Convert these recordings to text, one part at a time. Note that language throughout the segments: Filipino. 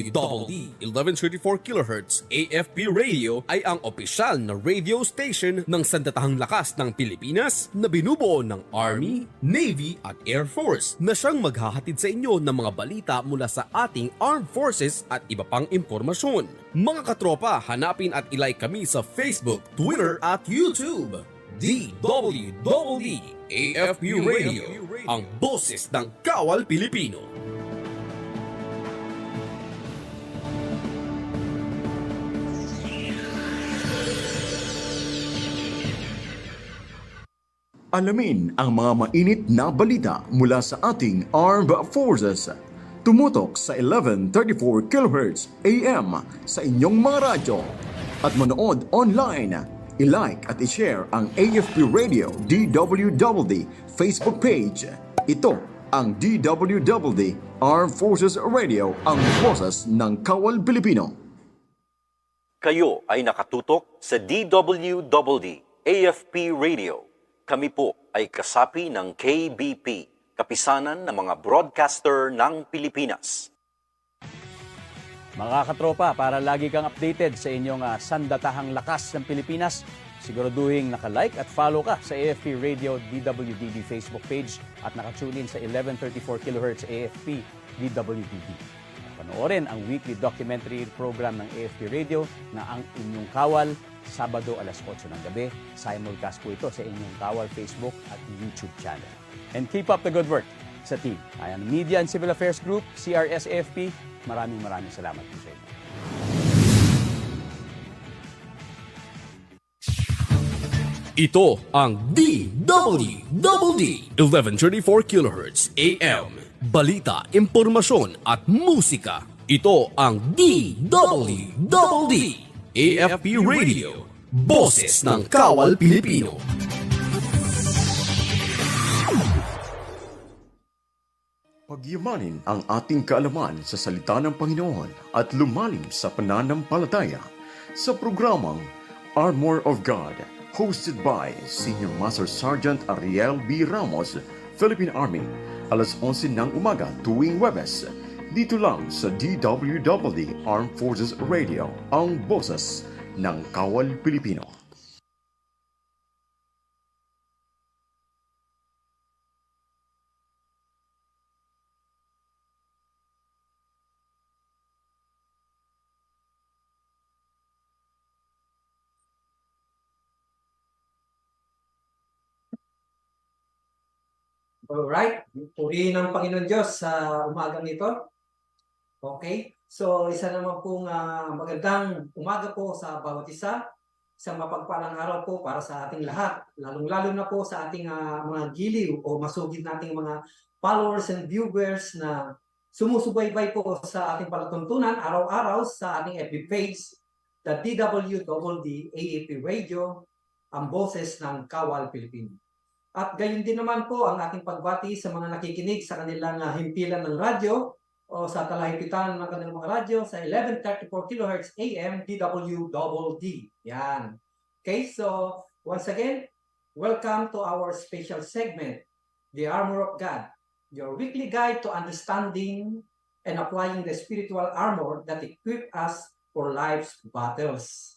DWDD 1134 kHz AFP Radio ay ang opisyal na radio station ng sandatahang lakas ng Pilipinas na binubuo ng Army, Navy at Air Force na siyang maghahatid sa inyo ng mga balita mula sa ating Armed Forces at iba pang impormasyon. Mga katropa, hanapin at ilike kami sa Facebook, Twitter at YouTube. DWDD AFP Radio, ang boses ng Kawal Pilipino. Alamin ang mga mainit na balita mula sa ating Armed Forces. Tumutok sa 1134 kHz AM sa inyong mga radyo. At manood online. I-like at i-share ang AFP Radio DWDD Facebook page. Ito ang DWDD Armed Forces Radio, ang boses ng Kawal Pilipino. Kayo ay nakatutok sa DWDD AFP Radio. Kami po ay kasapi ng KBP, Kapisanan ng mga Broadcaster ng Pilipinas. Mga katropa, para lagi kang updated sa inyong sandatahang lakas ng Pilipinas, siguraduhin naka-like at follow ka sa AFP Radio DWDD Facebook page at nakatune in sa 1134 kHz AFP DWDD. Panoorin ang weekly documentary program ng AFP Radio na Ang Inyong Kawal, Sabado alas 8 ng gabi. Simulcast po ito sa inyong Kawal Facebook at YouTube channel. And keep up the good work sa team. Ayan, Media and Civil Affairs Group, CRS-AFP, maraming salamat po sa inyo. Ito ang DWDD 1134 kHz AM. Balita, impormasyon at musika. Ito ang DWDD AFP Radio, boses ng Kawal Pilipino. Pagyamanin ang ating kaalaman sa salita ng Panginoon at lumalim sa pananampalataya sa programang Armor of God, hosted by Senior Master Sergeant Ariel B. Ramos, Philippine Army, alas 11 ng umaga tuwing Webes, dito lang sa DWDD Armed Forces Radio, ang boses ng Kawal Pilipino. Alright, purihin ng Panginoon Diyos sa umagang ito. Okay, so isa naman pong magandang umaga po sa bawat isa. Isang mapagpalang araw po para sa ating lahat. Lalong-lalo na po sa ating mga giliw o masugid nating mga followers and viewers na sumusubaybay po sa ating palatuntunan araw-araw sa ating FB page, the DWDD AAP Radio, ang boses ng Kawal Pilipino. At gayon din naman po ang ating pagbati sa mga nakikinig sa kanilang himpilan ng radyo o sa talahipitan ng kanilang mga radyo sa 1134 kHz AM DWDD. Yan. Okay, so once again, welcome to our special segment, The Armor of God, your weekly guide to understanding and applying the spiritual armor that equip us for life's battles.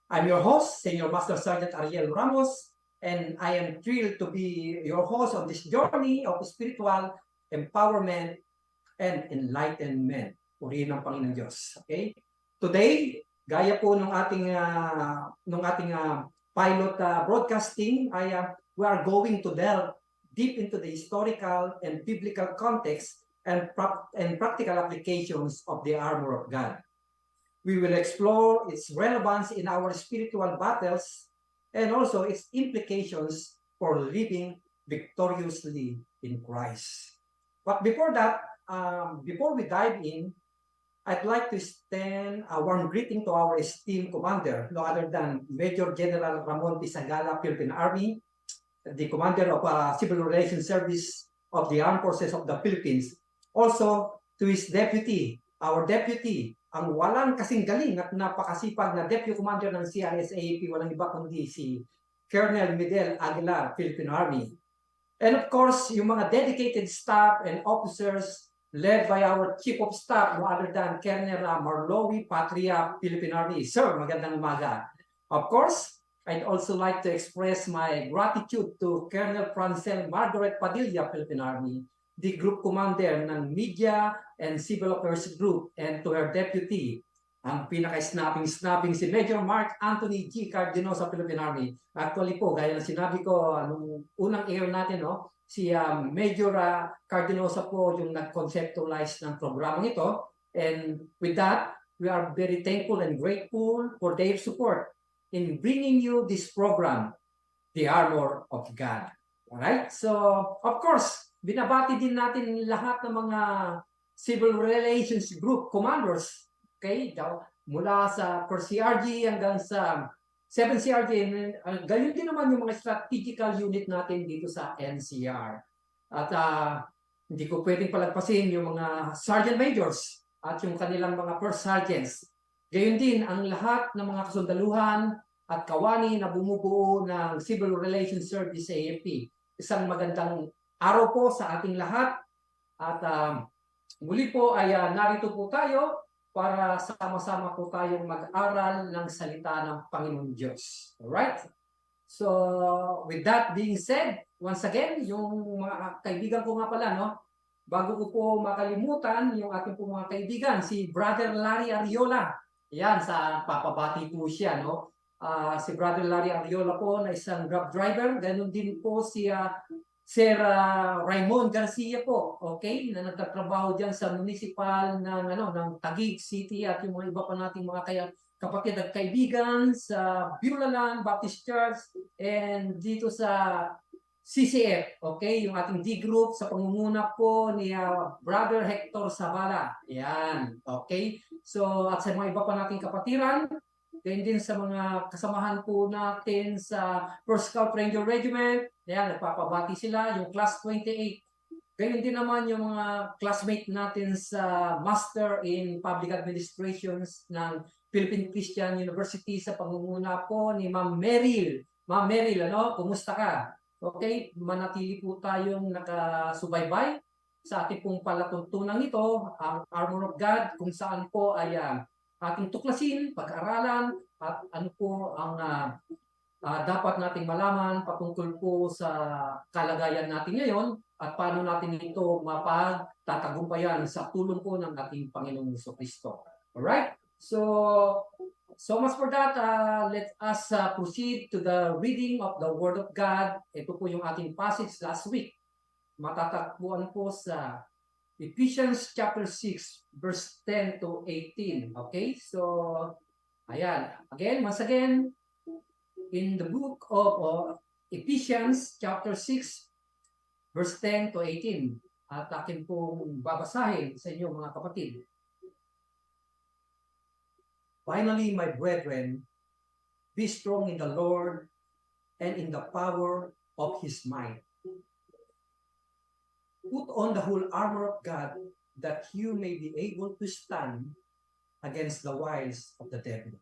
I'm your host, Senior Master Sergeant Ariel Ramos, and I am thrilled to be your host on this journey of spiritual empowerment and enlightenment. Purihin ng Panginoon Diyos. Okay? Today, gaya po ng ating pilot broadcasting, we are going to delve deep into the historical and biblical context and practical applications of the armor of God. We will explore its relevance in our spiritual battles and also its implications for living victoriously in Christ. But before that, before we dive in, I'd like to extend a warm greeting to our esteemed commander, no other than Major General Ramon Pisagala, Philippine Army, the Commander of Civil Relations Service of the Armed Forces of the Philippines. Also, to his deputy, our deputy, ang walang kasing galing at napakasipag na Deputy Commander ng CRS-AFP, walang iba kundi si Colonel Miguel Aguilar, Philippine Army. And of course, yung mga dedicated staff and officers led by our Chief of Staff, no other than Colonel Marlowe Patria, Philippine Army. Sir, magandang umaga. Of course, I'd also like to express my gratitude to Colonel Francel Margaret Padilla, Philippine Army, the Group Commander ng Media and Civil Affairs Group, and to her deputy, ang pinaka-snapping si Major Mark Anthony G. Cardino sa Philippine Army. Actually po, gaya ng sinabi ko nung unang air natin, no, si Major Cardinosa po yung nag-conceptualize ng programang ito. And with that, we are very thankful and grateful for their support in bringing you this program, The Armor of God. Alright? So, of course, binabati din natin lahat ng mga Civil Relations Group Commanders, okay? Mula sa 1st CRG hanggang sa 7 CRG, gayon din naman yung mga strategical unit natin dito sa NCR. At hindi ko pwedeng palagpasin yung mga sergeant majors at yung kanilang mga first sergeants. Gayon din ang lahat ng mga kasundaluhan at kawani na bumubuo ng Civil Relations Service AFP. Isang magandang araw po sa ating lahat. At muli po ay narito po tayo para sama-sama po tayong mag-aral ng salita ng Panginoon Diyos. Alright? So, with that being said, once again, yung mga kaibigan ko nga pala, no? Bago ko po makalimutan, yung ating po mga kaibigan, si Brother Larry Ariola. Yan, sa papabati po siya, no? Si Brother Larry Ariola po na isang Grab driver. Ganun din po si Sir Raymond Garcia po, okay, na nagtatrabaho diyan sa municipal ng Taguig City at yung mga iba pa nating mga kapatid at kaibigan sa Bulalan Baptist Church and dito sa CCF, okay, yung ating D group sa pangunguna po ni Brother Hector Sabala. Yan, okay. So at sa mga iba pa nating kapatiran, ganyan din sa mga kasamahan po natin sa 1st Scout Ranger Regiment. Ayan, nagpapabati sila, yung Class 28. Ganyan din naman yung mga classmate natin sa Master in Public Administrations ng Philippine Christian University sa pangunguna po ni Ma'am Meryl. Ma'am Meryl, kumusta ka? Okay, manatili po tayong nakasubaybay sa ating pong palatuntunan ito, ang Armor of God, kung saan po ay ating tuklasin, pag-aralan, at ano po ang dapat nating malaman patungkol po sa kalagayan natin ngayon at paano natin ito mapagtatagumpayan sa tulong po ng ating Panginoong Jesucristo. Alright? So much for that. Let us proceed to the reading of the Word of God. Ito po yung ating passage last week. Matatagpuan po sa Ephesians chapter 6, verse 10 to 18. Okay? So, ayan. Again, once again, in the book of Ephesians chapter 6, verse 10 to 18. At akin pong babasahin sa inyo mga kapatid. Finally, my brethren, be strong in the Lord and in the power of His might. Put on the whole armor of God, that you may be able to stand against the wiles of the devil.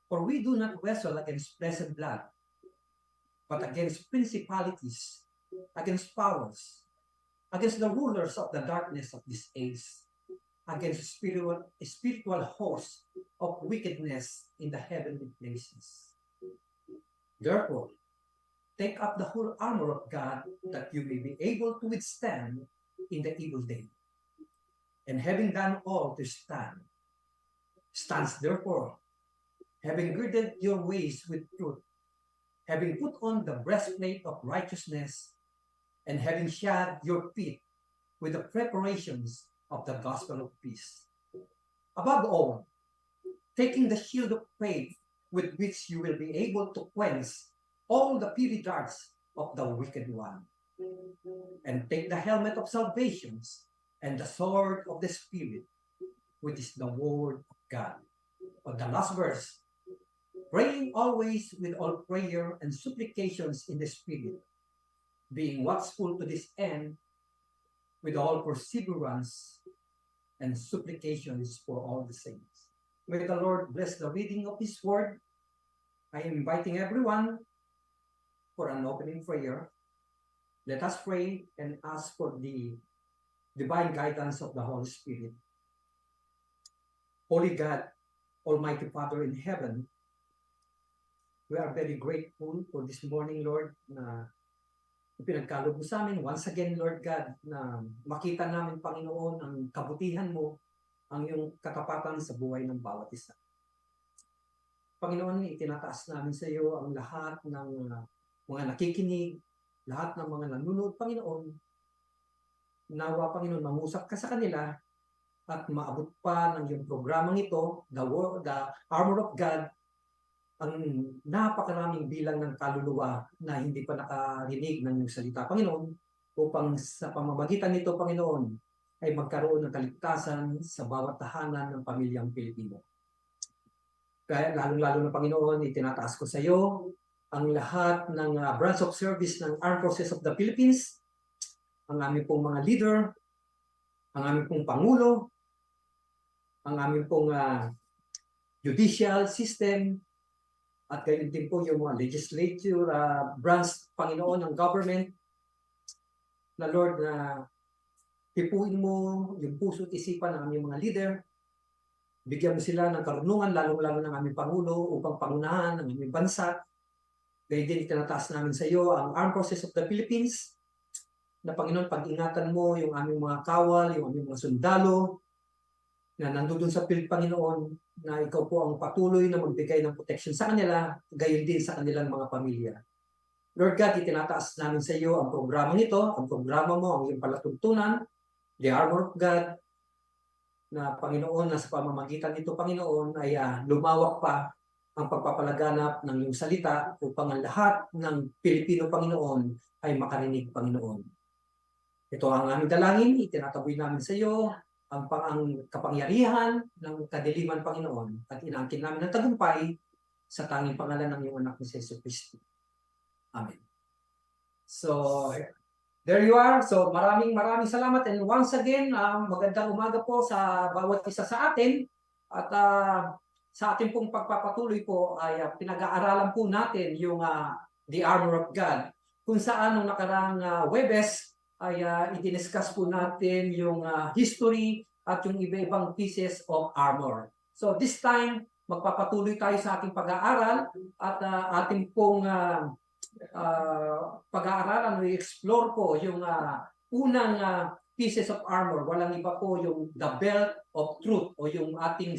For we do not wrestle against flesh and blood, but against principalities, against powers, against the rulers of the darkness of this age, against spiritual hosts of wickedness in the heavenly places. Therefore, take up the whole armor of God, that you may be able to withstand in the evil day. And having done all to stand, stands therefore, having girded your waist with truth, having put on the breastplate of righteousness, and having shod your feet with the preparations of the gospel of peace. Above all, taking the shield of faith, with which you will be able to quench all the fiery darts of the wicked one. And take the helmet of salvation and the sword of the Spirit, which is the word of God. On the last verse, praying always with all prayer and supplications in the Spirit, being watchful to this end with all perseverance and supplications for all the saints. May the Lord bless the reading of His word. I am inviting everyone for an opening prayer. Let us pray and ask for the divine guidance of the Holy Spirit. Holy God, Almighty Father in heaven, we are very grateful for this morning, Lord, na pinagkaloob mo sa amin. Once again, Lord God, na makita namin, Panginoon, ang kabutihan mo, ang iyong katapatan sa buhay ng bawat isa. Panginoon, itinataas namin sa iyo ang lahat ng mga nakikinig, lahat ng mga nanonood, Panginoon. Nawa, Panginoon, mangusap ka sa kanila at maabot pa ng iyong programang ito, the Armor of God, ang napakaraming bilang ng kaluluwa na hindi pa nakarinig ng iyong salita, Panginoon, upang sa pamamagitan nito, Panginoon, ay magkaroon ng kaligtasan sa bawat tahanan ng pamilyang Pilipino. Kaya lalong-lalo na, Panginoon, itinataas ko sa iyo ang lahat ng branch of service ng Armed Forces of the Philippines, ang aming pong mga leader, ang aming pong Pangulo, ang aming pong judicial system, at gayon din po yung mga legislature branch, Panginoon, ng government, na Lord, na tipuin mo yung puso at isipan ng aming mga leader, bigyan mo sila ng karunungan, lalong-lalo ng aming Pangulo, upang pangunahan ang aming bansa. Gayon din, itinataas namin sa iyo ang Armed Forces of the Philippines, na Panginoon, pag-ingatan mo yung aming mga kawal, yung aming mga sundalo, na nandoon sa Panginoon, na ikaw po ang patuloy na magbigay ng protection sa kanila, gayon din sa kanilang mga pamilya. Lord God, itinataas namin sa iyo ang programa nito, ang programa mo, ang iyong palatuntunan, the Armor of God, na Panginoon, na sa pamamagitan nito, Panginoon, ay lumawak pa ang pagpapalaganap ng iyong salita upang ang lahat ng Pilipino, Panginoon, ay makarinig, Panginoon. Ito ang aming dalangin, itinataboy namin sa iyo ang kapangyarihan ng kadiliman, Panginoon, at inaangkin namin ng tagumpay sa tanging pangalan ng iyong anak ni Jesu Cristo. Amen. So, there you are. So, maraming salamat. And once again, magandang umaga po sa bawat isa sa atin. At sa ating pong pagpapatuloy po ay pinag-aaralan po natin yung The Armor of God. Kung saan nung nakarang Webes ay i-discuss po natin yung history at yung iba-ibang pieces of armor. So this time, magpapatuloy tayo sa ating pag-aaral at ating pong pag-aaralan, i-explore po yung unang pieces of armor. Walang iba po yung the belt of truth o yung ating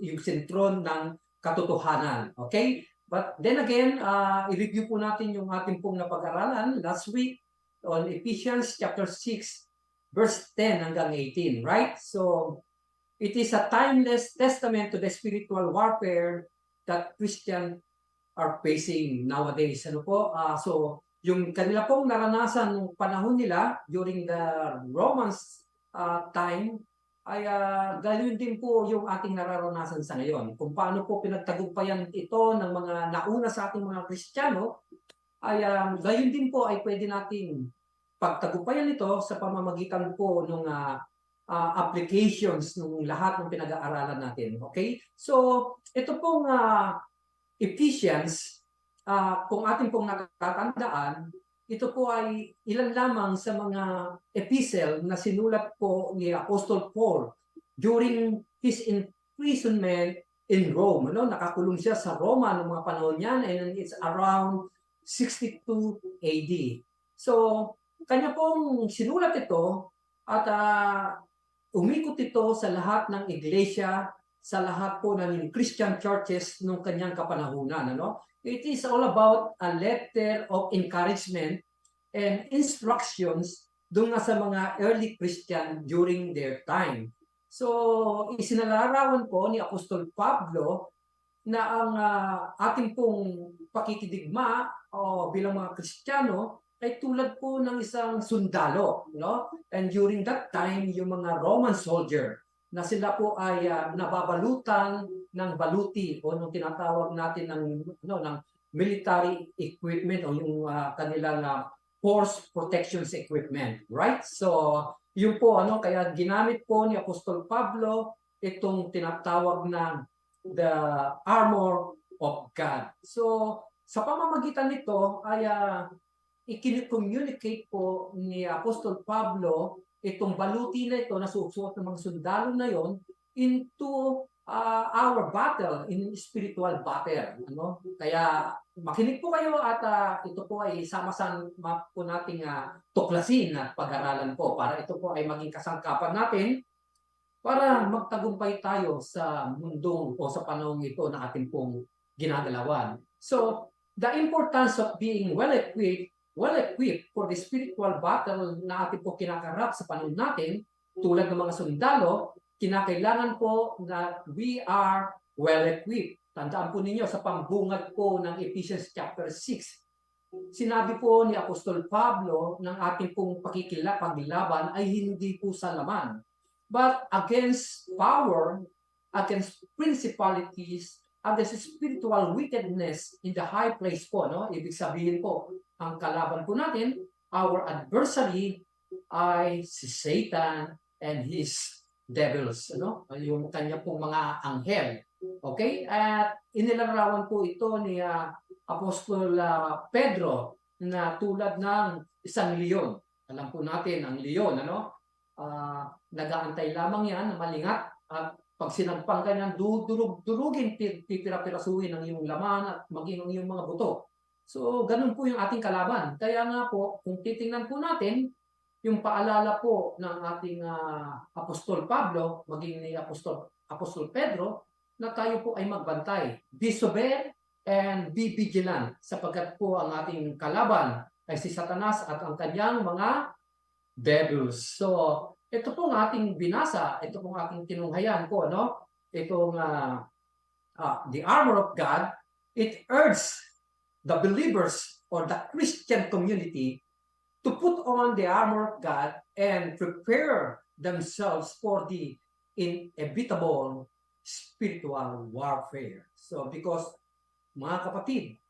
yung sentron ng katotohanan. Okay? But then again, i-review po natin yung ating pong napag-aralan last week on Ephesians chapter 6, verse 10 hanggang 18, right? So, it is a timeless testament to the spiritual warfare that Christians are facing nowadays. Ano po? So, yung kanila pong naranasan ng panahon nila during the Romans time, ay gayon din po yung ating nararanasan sa ngayon. Kung paano po pinagtagumpayan ito ng mga nauna sa ating mga Kristiyano, ay gayon din po ay pwede nating pagtagumpayan ito sa pamamagitan po ng applications ng lahat ng pinag-aaralan natin. Okay? So, ito pong Ephesians, kung ating pong natatandaan, ito po ay ilan lamang sa mga epistle na sinulat po ni Apostle Paul during his imprisonment in Rome. Ano? Nakakulong siya sa Roma noong mga panahon niyan, and it's around 62 AD. So, kanya pong sinulat ito at umikot ito sa lahat ng iglesia, sa lahat po ng Christian churches nung kanyang kapanahunan. Ano? It is all about a letter of encouragement and instructions doon nga sa mga early Christian during their time. So, isinalarawan po ni Apostol Pablo na ang ating pong pakikidigma o bilang mga Kristiyano ay tulad po ng isang sundalo, no? And during that time, yung mga Roman soldier na sila po ay nababalutan ng baluti o nung tinatawag natin ng military equipment o yung kanilang force protection equipment, right? So, yun po kaya ginamit po ni Apostol Pablo itong tinatawag na the armor of God. So, sa pamamagitan nito ay i-communicate po ni Apostol Pablo itong baluti na ito na susuot ng mga sundalo na yon into our battle, in spiritual battle. Ano? Kaya makinig po kayo at ito po ay sama-sama po nating tuklasin at pag-aralan po para ito po ay maging kasangkapan natin para magtagumpay tayo sa mundong o sa panahong ito na ating pong ginagalawan. So, the importance of being well-equipped for the spiritual battle na ating po kinakarap sa panahon natin, tulad ng mga sundalo, kinakailangan po na we are well-equipped. Tandaan po ninyo sa pambungad po ng Ephesians chapter 6, sinabi po ni Apostol Pablo ng ating pong paglaban ay hindi po sa laman, but against power, against principalities, against spiritual wickedness in the high place po. No? Ibig sabihin po, ang kalaban po natin, our adversary ay si Satan and his devils, ano? Yung kanya pong mga anghel. Okay? At inilarawan po ito ni Apostol Pedro na tulad ng isang leon. Alam po natin ang leon, ano? Nag-aantay lamang yan na malingat at pag sinampang ka ng durugin, pipira-pirasuhin ang iyong laman at maging ang iyong mga buto. So, ganun po yung ating kalaban. Kaya nga po, kung titingnan po natin, yung paalala po ng ating Apostol Pablo, maging ni Apostol Pedro, na tayo po ay magbantay. Be sober and be vigilant, sapagkat po ang ating kalaban ay si Satanas at ang kanyang mga devils. So, ito pong ating binasa, ito pong ating tinunghayan po, no? Itong the armor of God, it urges the believers or the Christian community to put on the armor of God and prepare themselves for the inevitable spiritual warfare. So, because, mga kapatid,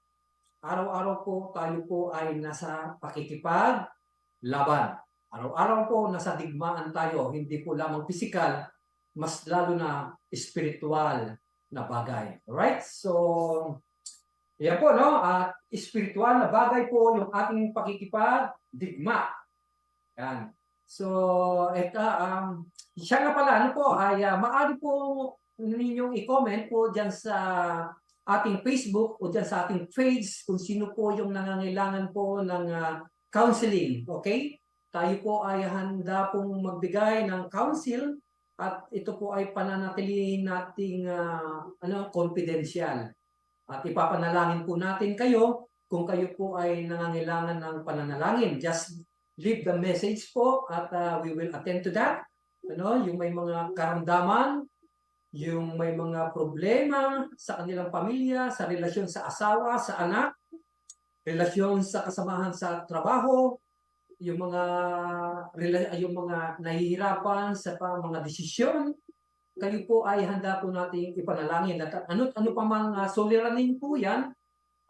araw-araw po tayo po ay nasa pakikipaglaban. Araw-araw po nasa digmaan tayo, hindi po lamang physical, mas lalo na spiritual na bagay. Alright? So, yan po, no? At spiritual na bagay po yung ating pakikipagdigma. Yan. So, siya nga pala, ano po, ay maaari po ninyong i-comment po dyan sa ating Facebook o dyan sa ating page kung sino po yung nangangailangan po ng counseling. Okay? Tayo po ay handa pong magbigay ng counsel at ito po ay pananatilihin nating confidential. At ipapanalangin po natin kayo kung kayo po ay nangangailangan ng pananalangin. Just leave the message po at we will attend to that. Yung may mga karamdaman, yung may mga problema sa kanilang pamilya, sa relasyon sa asawa, sa anak, relasyon sa kasamahan sa trabaho, yung mga nahihirapan sa mga desisyon, kayo po ay handa po nating ipanalangin. At ano pa mga suliranin po yan,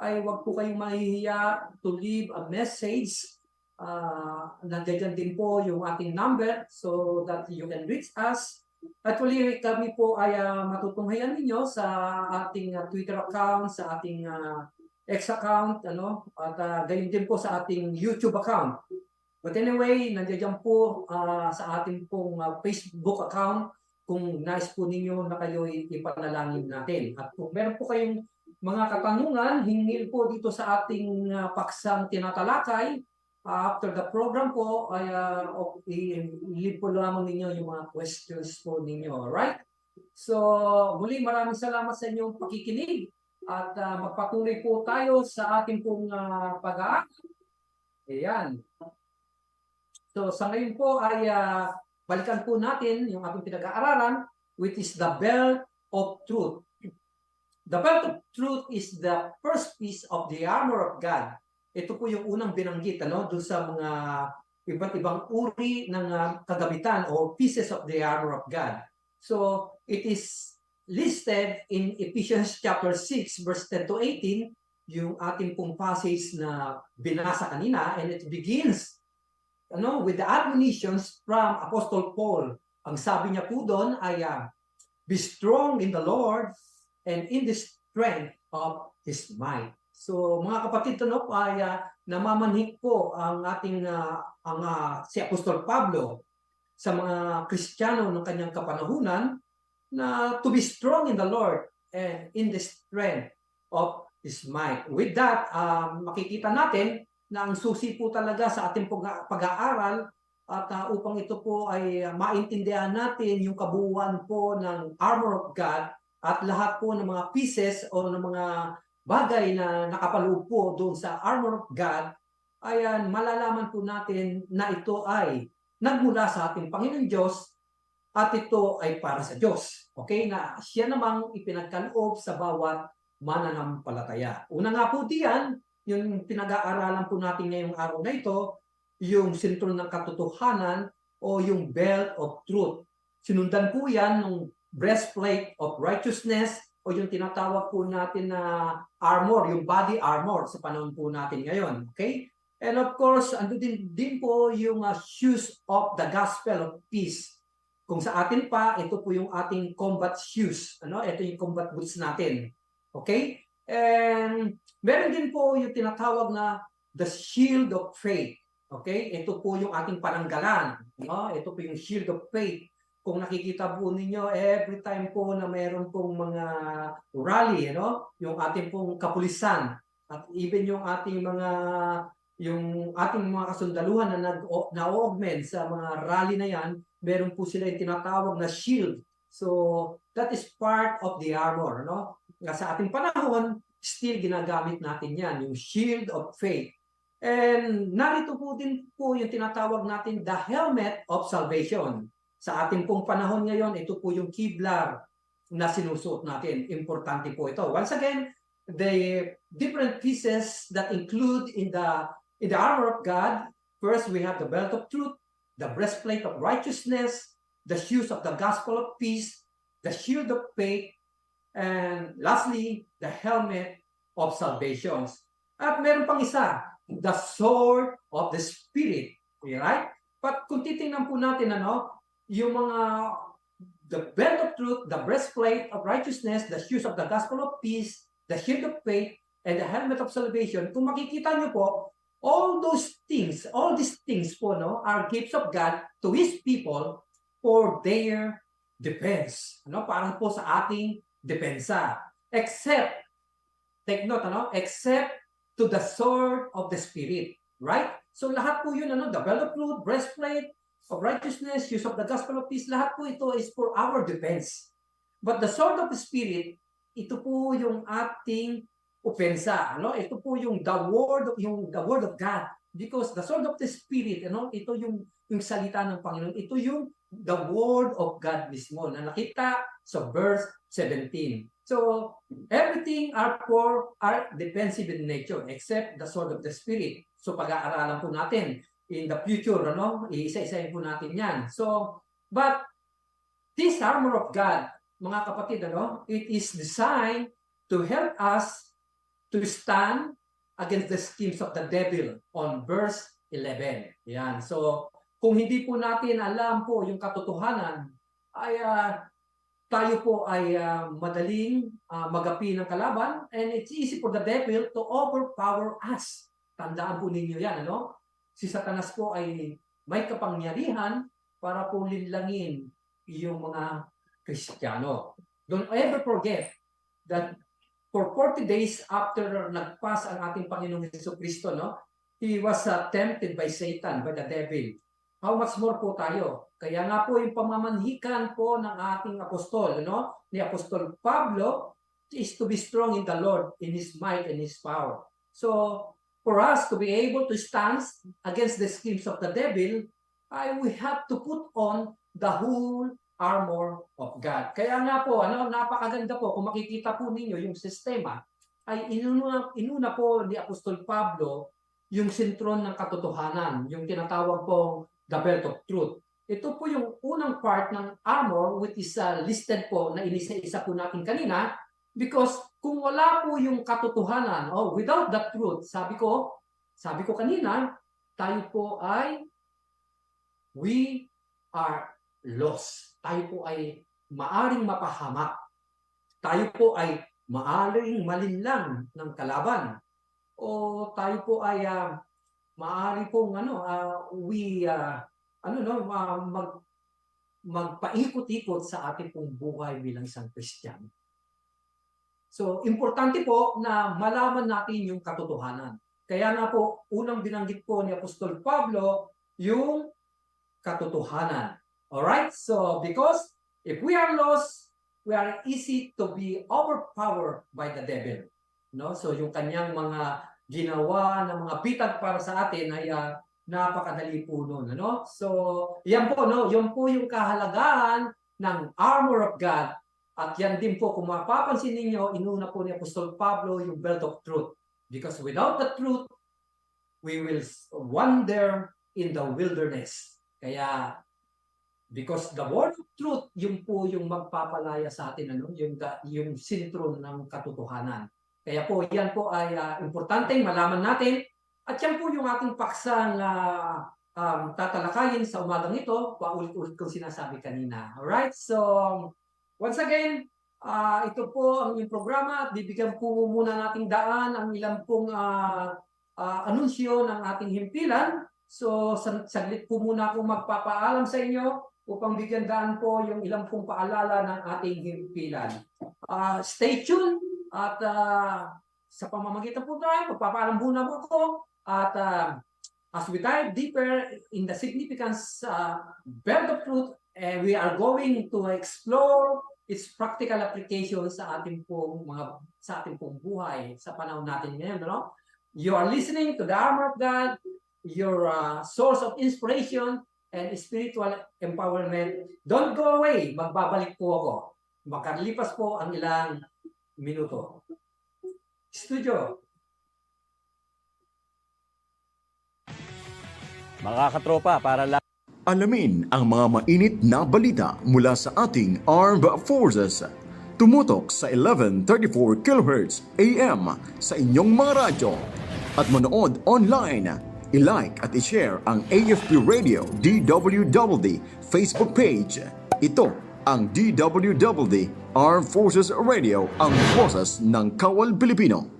ay wag po kayong mahihiya to leave a message. Nandiyan din po yung ating number so that you can reach us. Actually, kami po ay matutunghayan ninyo sa ating Twitter account, sa ating X account, at gayon din po sa ating YouTube account. But anyway, nandiyan po sa ating pong Facebook account kung nais po ninyo na kayo ipanalangin natin. At kung meron po kayong mga katanungan, hingil po dito sa ating paksang tinatalakay, after the program po, ay i-leave po lamang ninyo yung mga questions po ninyo. Alright? So, muli maraming salamat sa inyong pakikinig at magpatuloy po tayo sa ating pong pag-aaral. Ayan. So, sa ngayon po ay balikan po natin yung ating pinag-aaralan, which is the belt of truth. The belt of truth is the first piece of the armor of God. Ito po yung unang binanggit doon sa mga iba't ibang uri ng kagamitan o pieces of the armor of God. So, it is listed in Ephesians chapter 6 verse 10 to 18, yung ating pong passage na binasa kanina, and it begins with the admonitions from Apostle Paul. Ang sabi niya po doon ay be strong in the Lord and in the strength of His might. So mga kapatid, ay namamanhik po ang ating si Apostol Pablo sa mga Kristiyano ng kanyang kapanahunan na to be strong in the Lord and in the strength of His might. With that, makikita natin na ang susi po talaga sa ating pag-aaral at upang ito po ay maintindihan natin yung kabuuan po ng armor of God at lahat po ng mga pieces o ng mga bagay na nakapaloob po doon sa armor of God, ayan, malalaman po natin na ito ay nagmula sa ating Panginoon Diyos at ito ay para sa Diyos. Okay? Na siya namang ipinagkaloob sa bawat mananampalataya. Una nga po diyan, yung pinag-aaralan po natin ngayong araw na ito, yung sentro ng katotohanan o yung belt of truth. Sinundan po yan ng breastplate of righteousness o yung tinatawag po natin na armor, yung body armor sa panahon po natin ngayon. Okay? And of course, ando din po yung shoes of the gospel of peace. Kung sa atin pa, ito po yung ating combat shoes. Ito yung combat boots natin. Okay? And meron din po yung tinatawag na the shield of faith. Okay? Ito po yung ating pananggalan. Ito po yung shield of faith. Kung nakikita po ninyo, every time po na meron pong mga rally, yung ating pong kapulisan, at even yung ating mga kasundaluhan na na-augment sa mga rally na yan, meron po sila yung tinatawag na shield. So, that is part of the armor. Sa ating panahon, still ginagamit natin yan, yung shield of faith. And narito po din po yung tinatawag natin the helmet of salvation. Sa ating pong panahon ngayon, ito po yung Kevlar na sinusuot natin. Importante po ito. Once again, the different pieces that include in the armor of God, first we have the belt of truth, the breastplate of righteousness, the shoes of the gospel of peace, the shield of faith, and lastly, the helmet of salvation. At meron pang isa, the sword of the Spirit. Right? But kung titingnan po natin, yung mga the belt of truth, the breastplate of righteousness, the shoes of the gospel of peace, the shield of faith, and the helmet of salvation, kung makikita nyo po, all these things po, are gifts of God to His people for their defense. Para po sa ating depensa. Except, take note, except to the sword of the Spirit. Right? So lahat po yun, the belt of truth, breastplate of righteousness, use of the gospel of peace, lahat po ito is for our defense. But the sword of the Spirit, ito po yung ating opensa. Ito po yung the word of God. Because the sword of the Spirit, ito yung salita ng Panginoon. Ito yung the word of God mismo na nakita sa verse 17. So, everything are defensive in nature except the sword of the Spirit. So, pag-aaralan po natin in the future, iisa-isahin po natin yan. So, but this armor of God, mga kapatid, it is designed to help us to stand against the schemes of the devil on verse 11. Yan. So, kung hindi po natin alam po yung katotohanan, ay tayo po ay madaling magapi ng kalaban and it's easy for the devil to overpower us. Tandaan po ninyo yan, Si Satanas po ay may kapangyarihan para po linlangin yung mga Kristiyano. Don't ever forget that for 40 days after nagpas ang ating Panginoong Jesucristo, He was tempted by Satan, by the devil. How much more po tayo? Kaya nga po yung pamamanhikan po ng ating apostol, ni Apostol Pablo, is to be strong in the Lord, in His might and His power. So, for us to be able to stand against the schemes of the devil, we have to put on the whole armor of God. Kaya nga po, napakaganda po, kung makikita po ninyo yung sistema, ay inuna po ni Apostol Pablo yung sentron ng katotohanan, yung tinatawag pong the belt of truth. Ito po yung unang part ng armor which is listed po na inisa-isa po natin kanina. Because kung wala po yung katotohanan, without the truth, sabi ko kanina, tayo po we are lost. Tayo po ay maaring mapahamak. Tayo po ay maaring malinlang ng kalaban. O tayo po ay maaari pong magpaikot-ikot sa ating pong buhay bilang isang Kristiyano. So, importante po na malaman natin yung katotohanan. Kaya nga po, unang binanggit po ni Apostol Pablo, yung katotohanan. Alright? So, because if we are lost, we are easy to be overpowered by the devil. No? So, yung kanyang mga ginawa ng mga bitag para sa atin ay napakadali po nun. Ano? So, yan po, no? Yan po yung kahalagahan ng armor of God. At yan din po, kung mapapansin ninyo, inuna po ni Apostol Pablo yung belt of truth. Because without the truth, we will wander in the wilderness. Kaya, because the word of truth, yun po yung magpapalaya sa atin, ano? Yung sintro ng katotohanan. Kaya po, yan po ay importanteng malaman natin. At yan po yung ating paksang tatalakayin sa umagang ito. Paulit-ulit kong sinasabi kanina. Alright? So, once again, ito po ang inyong programa at bibigyan po muna nating daan ang ilang pong anunsyo ng ating himpilan. So, saglit po muna akong magpapaalam sa inyo upang bigyan daan po yung ilang pong paalala ng ating himpilan. Stay tuned at sa pamamagitan po tayo, magpapaalam muna po ako at as we dive deeper in the significance belt of truth, we are going to explore its practical application sa ating pong buhay sa panahon natin ngayon, no? You are listening to the armor of God, your source of inspiration and spiritual empowerment. Don't go away. Magbabalik po ako. Makalipas po ang ilang minuto. Studio. Mga katropa, para lang Alamin ang mga mainit na balita mula sa ating Armed Forces. Tumutok sa 1134 kHz AM sa inyong mga radyo. At manood online. I-like at i-share ang AFP Radio DWWD Facebook page. Ito ang DWWD Armed Forces Radio, ang boses ng Kawal Pilipino.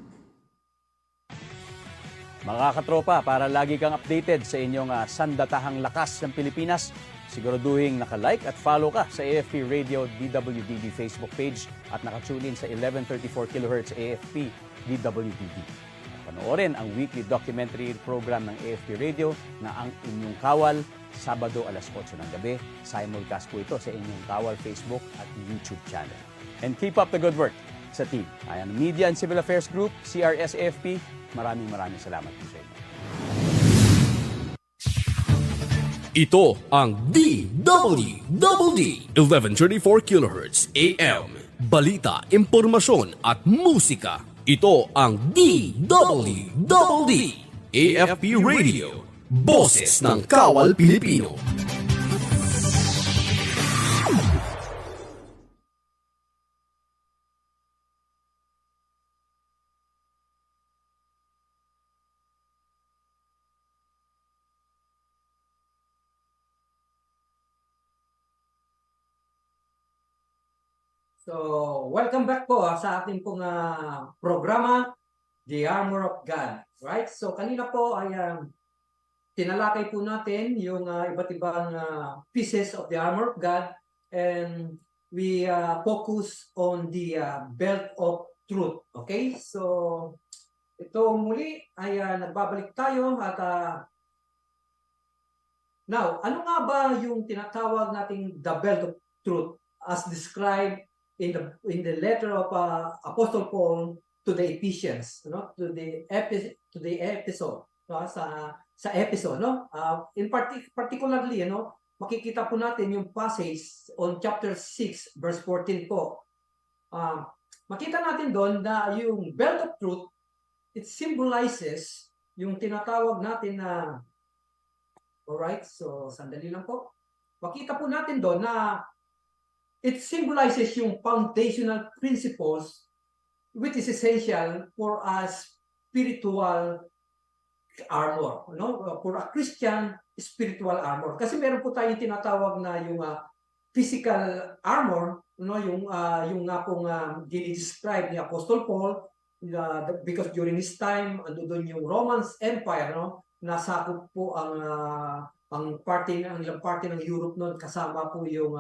Mga katropa, para lagi kang updated sa inyong sandatahang lakas ng Pilipinas, siguraduhin naka-like at follow ka sa AFP Radio DWDD Facebook page at nakatune in sa 1134 kHz AFP DWDD. Panoorin ang weekly documentary program ng AFP Radio na Ang Inyong Kawal, Sabado alas 8 ng gabi. Simulcast po ito sa inyong Kawal Facebook at YouTube channel. And keep up the good work sa team. Ayan, Media and Civil Affairs Group, CRS-AFP, maraming salamat po sa inyo. Ito ang DWWD 1134 kHz AM. Balita, impormasyon at musika. Ito ang DWWD AFP Radio. Boses ng Kawal Pilipino. So, welcome back po sa ating pong programa, The Armor of God. Right? So, kanina po ay tinalakay po natin yung iba't ibang pieces of the armor of God, and we focus on the belt of truth. Okay? So, ito muli ay nagbabalik tayo at now, ano nga ba yung tinatawag nating the belt of truth as described in the letter of Apostle Paul to the Ephesians, no? to the episode, no? sa episode, no? Particularly, makikita po natin yung passage on chapter 6 verse 14 po. Makita natin doon na yung belt of truth, it symbolizes yung tinatawag natin na, alright, so sandali lang po. Makita po natin doon na it symbolizes yung foundational principles which is essential for a spiritual armor, for a Christian spiritual armor. Kasi meron po tayong tinatawag na yung physical armor, yung nga pong describe ni Apostle Paul, because during his time, doon yung Roman Empire, nasakop po ang ang ilang parte ng Europe noon kasama po yung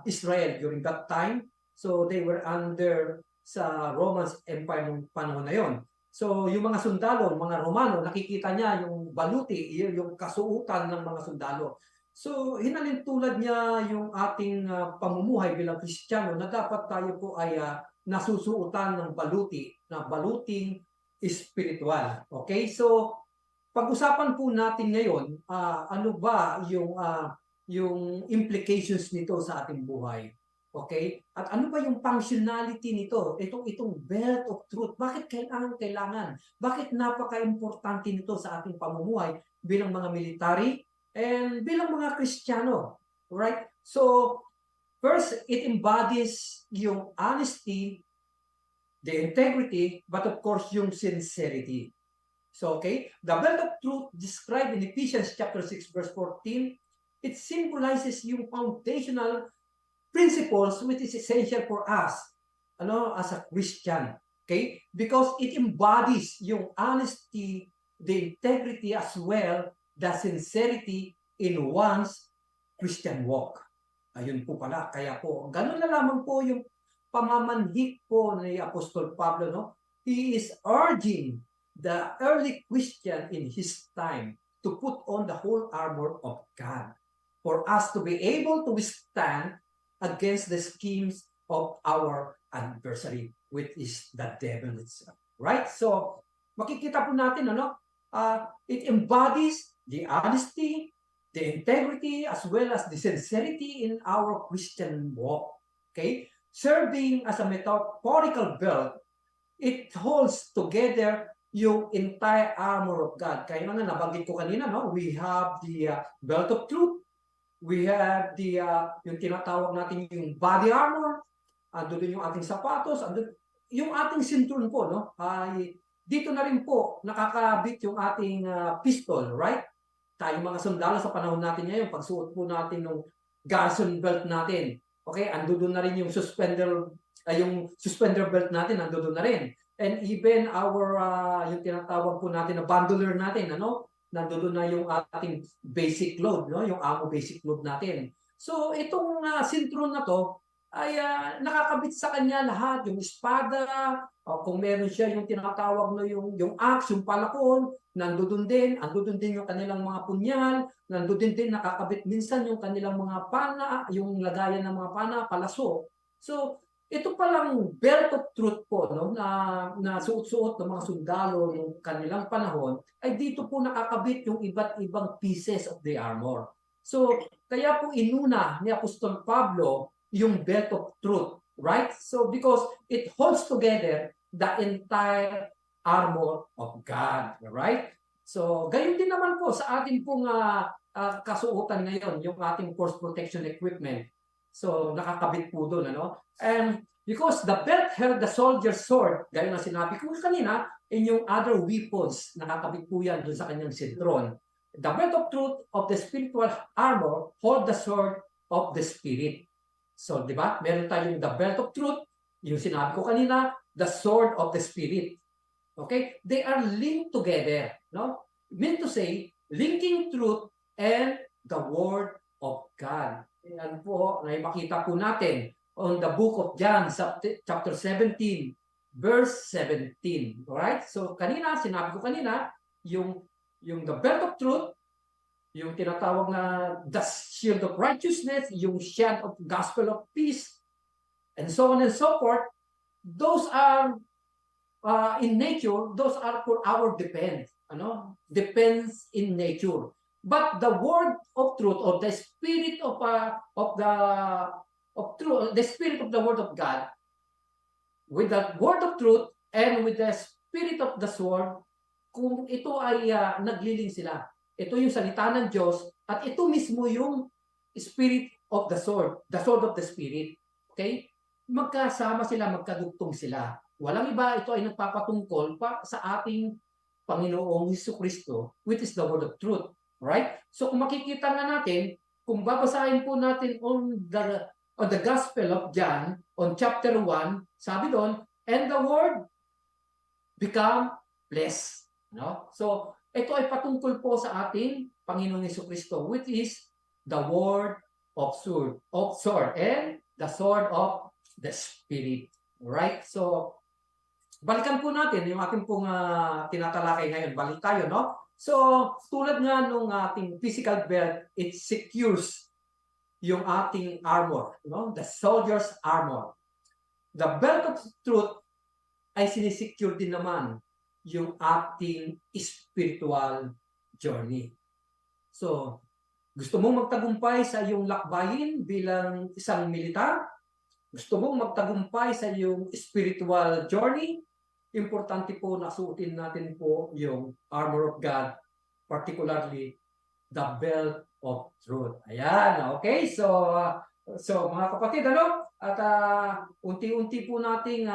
Israel during that time. So they were under sa Roman Empire nung panahon na yon. So yung mga sundalo, mga Romano, nakikita niya yung baluti, yung kasuotan ng mga sundalo. So hinalintulad niya yung ating pamumuhay bilang Kristiyano na dapat tayo po ay nasusuotan ng baluti, na baluting espiritual. Okay? So pag-usapan po natin ngayon, ano ba yung implications nito sa ating buhay. Okay? At ano ba yung functionality nito? Itong belt of truth. Bakit kailangan? Bakit napaka-importante nito sa ating pamumuhay bilang mga military and bilang mga Kristiyano? Right? So, first, it embodies yung honesty, the integrity, but of course, yung sincerity. So, okay, the belt of truth described in Ephesians chapter 6, verse 14, it symbolizes yung foundational principles which is essential for us, as a Christian. Okay? Because it embodies yung honesty, the integrity as well, the sincerity in one's Christian walk. Ayun po pala. Kaya po, ganun na lamang po yung pamamanhik po ni Apostol Pablo, no? He is urging the early Christian in his time to put on the whole armor of God for us to be able to withstand against the schemes of our adversary, which is the devil itself. Right? So, makikita po natin, it embodies the honesty, the integrity, as well as the sincerity in our Christian walk. Okay? Serving as a metaphorical belt, it holds together yung entire armor of God. Kaya nga nabanggit ko kanina, we have the belt of truth, we have the yung tinatawag natin yung body armor, andun din yung ating sapatos, andun yung ating sinturon po, ay dito na rin po nakakabit yung ating pistol, right? Tayong mga sundalo sa panahon natin ngayon, pagsuot po natin ng garrison belt natin, okay, andun na rin yung suspender belt natin, andun na rin. And even our, yung tinatawag po natin na bandoleer natin, nandoon na yung ating basic load, yung ammo basic load natin. So itong sintron na to ay nakakabit sa kanya lahat, yung espada, kung meron siya yung tinatawag na yung axe, yung palakon, nandoon din yung kanilang mga punyal, nandoon din nakakabit minsan yung kanilang mga pana, yung lagayan ng mga pana, palaso. So ito palang belt of truth po, na suot-suot ng mga sundalo ng kanilang panahon, ay dito po nakakabit yung iba't ibang pieces of the armor. So, kaya po inuna ni Apostol Pablo yung belt of truth, right? So, because it holds together the entire armor of God, right? So, gayon din naman po sa ating pong kasuotan ngayon, yung ating force protection equipment. So, nakakabit po doon, And because the belt held the soldier's sword, gaya na sinabi ko kanina, in yung other weapons, nakakabit po yan doon sa kanyang sintron. The belt of truth of the spiritual armor hold the sword of the spirit. So, di ba? Meron tayong the belt of truth, yung sinabi ko kanina, the sword of the spirit. Okay? They are linked together, Meant to say, linking truth and the word of God. Yan po, makita po natin on the book of John, chapter 17, verse 17. Alright? So, sinabi ko kanina, yung the belt of truth, yung tinatawag na the shield of righteousness, yung shield of gospel of peace, and so on and so forth, those are in nature, those are for our defense. Depends in nature. But the word of truth, or the spirit of truth, the spirit of the word of God, with the word of truth and with the spirit of the sword, kung ito ay nagliling sila. Ito yung salita ng Diyos at ito mismo yung spirit of the sword of the spirit. Okay? Magkasama sila, magkadugtong sila. Walang iba, ito ay nagpapatungkol pa sa ating Panginoong Jesucristo, which is the word of truth. Right? So kung makikita nga natin, kung babasahin po natin on the Gospel of John, on chapter 1, sabi doon, and the word become flesh. So ito ay patungkol po sa ating Panginoong Jesucristo, which is the word of sword and the sword of the Spirit. Right? So, balikan po natin yung ating pong tinatalakay ngayon. Balik tayo, no? So, tulad nga nung ating physical belt, it secures yung ating armor, no? The soldier's armor. The belt of truth ay sinisecure din naman yung ating spiritual journey. So, gusto mong magtagumpay sa iyong lakbayin bilang isang militar? Gusto mong magtagumpay sa iyong spiritual journey? Importante po na suotin natin po yung armor of God, particularly the belt of truth. Ayan, okay? So mga kapatid, ano? At unti-unti po nating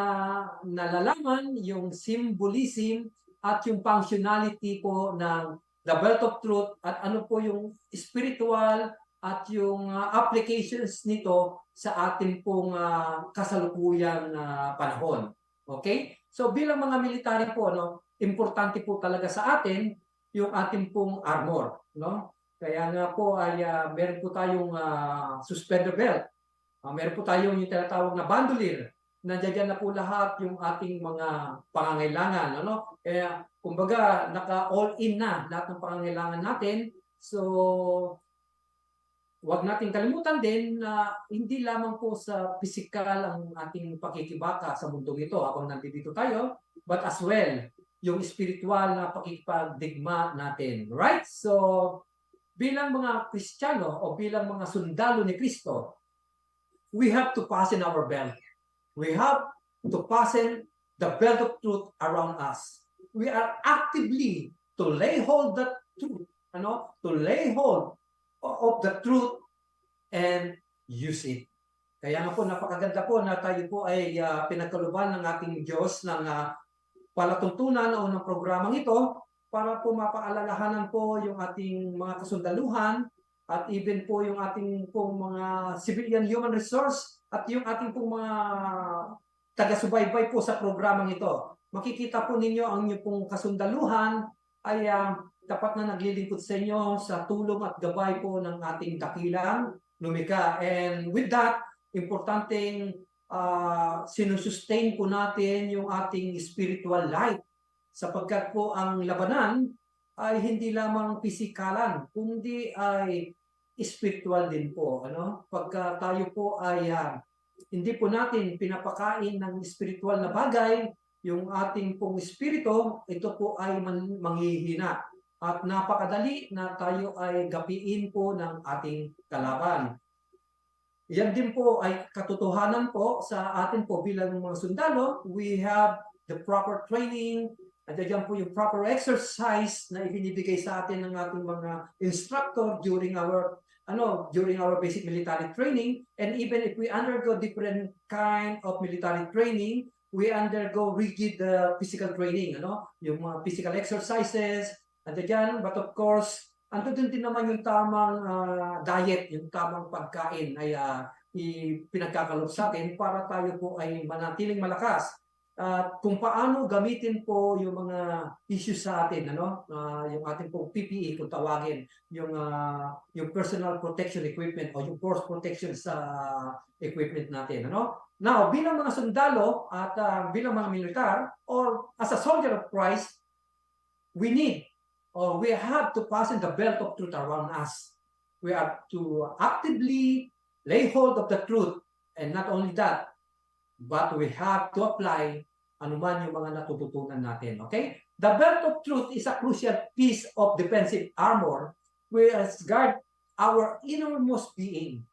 nalalaman yung symbolism at yung functionality po ng the belt of truth at ano po yung spiritual at yung applications nito sa ating pong kasalukuyang panahon. Okay? So bilang mga military po, no, importante po talaga sa atin yung ating pong armor, no? Kaya nga po ay meron po tayong suspender belt. Meron po tayong yung tinatawag na bandolier. Nandiyan na po lahat yung ating mga pangangailangan, ano? Kaya kumbaga naka-all-in na lahat ng pangangailangan natin. So huwag nating kalimutan din na hindi lamang po sa physical ang ating pakikibaka sa mundong ito habang nandito tayo, but as well, yung spiritual na pakikipagdigma natin. Right? So, bilang mga Kristiyano o bilang mga sundalo ni Kristo, we have to fasten our belt. We have to fasten the belt of truth around us. We are actively to lay hold the truth, to lay hold of the truth and use it. Kaya nga po napakaganda po na tayo po ay pinagkaluban ng ating Diyos ng palatuntunan o ng programang ito para po mapaalalahanan po yung ating mga kasundaluhan at even po yung ating pong mga civilian human resource at yung ating pong mga taga-subaybay po sa programang ito. Makikita po ninyo ang inyong pong kasundaluhan ay dapat na naglilingkod sa inyo sa tulong at gabay po ng ating dakilang lumikha. And with that, importanteng sinusustain po natin yung ating spiritual life sapagkat po ang labanan ay hindi lamang pisikalan, kundi ay spiritual din po. Pagka tayo po ay hindi po natin pinapakain ng spiritual na bagay, yung ating pong spirito, ito po ay manghihina. At napakadali na tayo ay gapiin po ng ating kalaban. Yan din po ay katotohanan po sa atin po bilang mga sundalo. We have the proper training, at dyan po yung proper exercise na ibinibigay sa atin ng ating mga instructor during our basic military training. And even if we undergo different kind of military training, we undergo rigid physical training, yung mga physical exercises, andyan, but of course, andun din naman yung tamang diet, yung tamang pagkain ay pinagkakaloob sa atin para tayo po ay manatiling malakas. At kung paano gamitin po yung mga issues sa atin, yung ating pong PPE kung tawagin, yung personal protection equipment o yung force protection sa equipment natin, Now, bilang mga sundalo at bilang mga militar or as a soldier of Christ, we have to fasten the belt of truth around us. We have to actively lay hold of the truth, and not only that, but we have to apply anuman yung mga natututunan natin. Okay? The belt of truth is a crucial piece of defensive armor which guard our innermost being.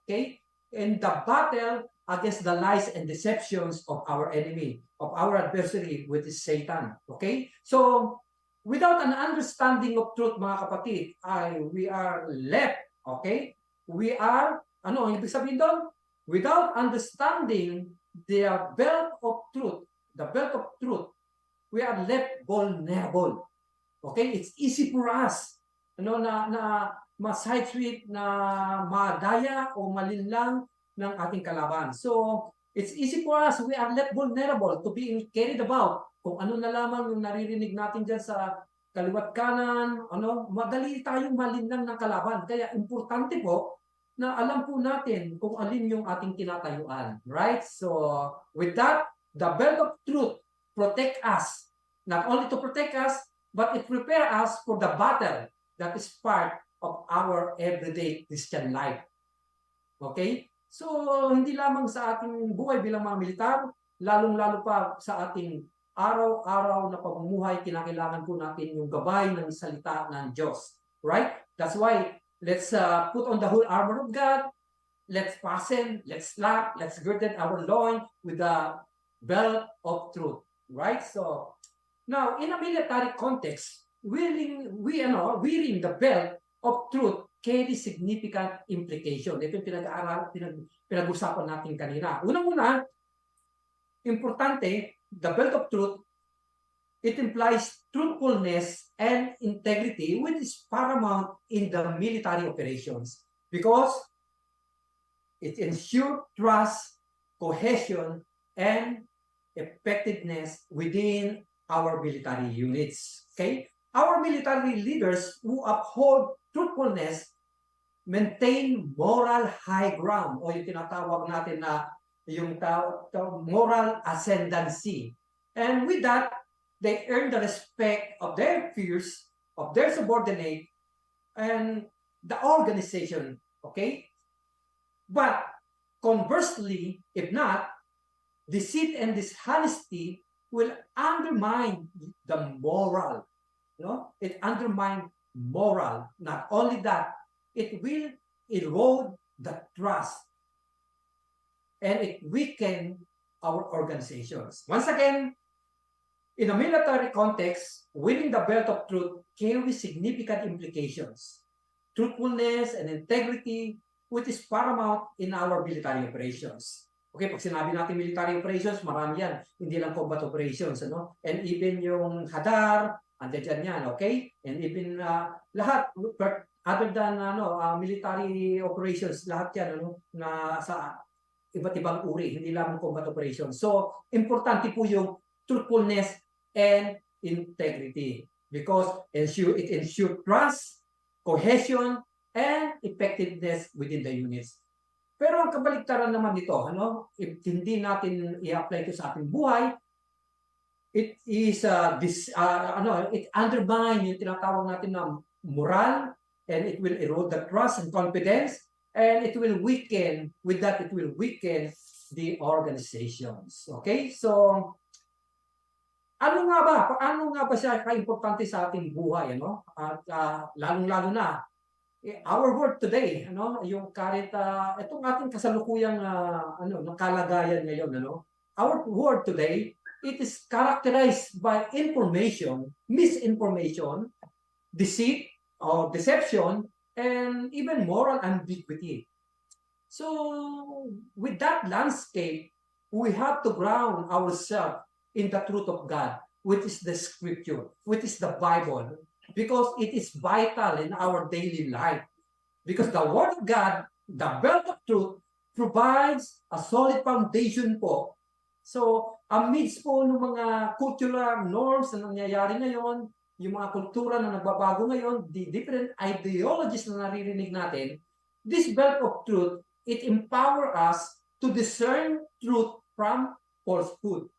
Okay? In the battle against the lies and deceptions of our enemy, of our adversary, which is Satan. Okay? So, without an understanding of truth, mga kapatid, we are left. Okay? We are, ang ibig sabihin doon? Without understanding the belt of truth, we are left vulnerable. Okay? It's easy for us na ma-sideswipe, na madaya o malinlang ng ating kalaban. So, it's easy for us, we are left vulnerable to being carried about. Kung ano na lamang yung naririnig natin dyan sa kaliwat kanan, madali tayong malinlang ng kalaban. Kaya importante po na alam po natin kung alin yung ating tinatayuan. Right? So, with that, the belt of truth protect us. Not only to protect us, but it prepare us for the battle that is part of our everyday Christian life. Okay? So, hindi lamang sa ating buhay bilang mga militar, lalong-lalo pa sa ating araw-araw na pamumuhay, kinakailangan po natin yung gabay ng salita ng Diyos. Right? That's why, let's put on the whole armor of God. Let's fasten, let's slap, let's girded our loin with the belt of truth. Right? So, now, in a military context, wearing the belt of truth carries significant implication. Ito yung pinag-usapan natin kanina. Unang-una, importante, the belt of truth, it implies truthfulness and integrity, which is paramount in the military operations because it ensures trust, cohesion, and effectiveness within our military units. Okay? Our military leaders who uphold truthfulness maintain moral high ground o yung tinatawag natin na yung moral ascendancy. And with that, they earn the respect of their peers, of their subordinate, and the organization. Okay? But conversely, if not, deceit and dishonesty will undermine the moral. It undermines moral. Not only that, it will erode the trust and it weaken our organizations. Once again, in a military context, winning the belt of truth carries significant implications. Truthfulness and integrity, which is paramount in our military operations. Okay, pag sinabi natin military operations, marami yan. Hindi lang combat operations, And even yung hadar, andyan yan, okay? And even lahat, other than military operations, lahat yan, na sa iba't ibang uri, hindi lang combat operations. So, importante po yung truthfulness and integrity because it ensures trust, cohesion, and effectiveness within the units. Pero ang kabaligtaran naman nito, if hindi natin i-apply ito sa ating buhay, it is it undermine yung tinatawag natin na moral, and it will erode the trust and confidence, and it will weaken the organizations. Okay? So, paano nga ba siya ka-importante sa ating buhay, At lalong-lalo na our world today, yung current itong ating kasalukuyang kalagayan ngayon, Our world today, it is characterized by misinformation, deceit or deception, and even moral ambiguity. So, with that landscape, we have to ground ourselves in the truth of God, which is the scripture, which is the Bible, because it is vital in our daily life. Because the Word of God, the belt of truth, provides a solid foundation po. So, amidst po ng mga cultural norms na nangyayari ngayon, yung mga kultura na nagbabago ngayon, the different ideologies na naririnig natin, this belt of truth, it empower us to discern truth from falsehood.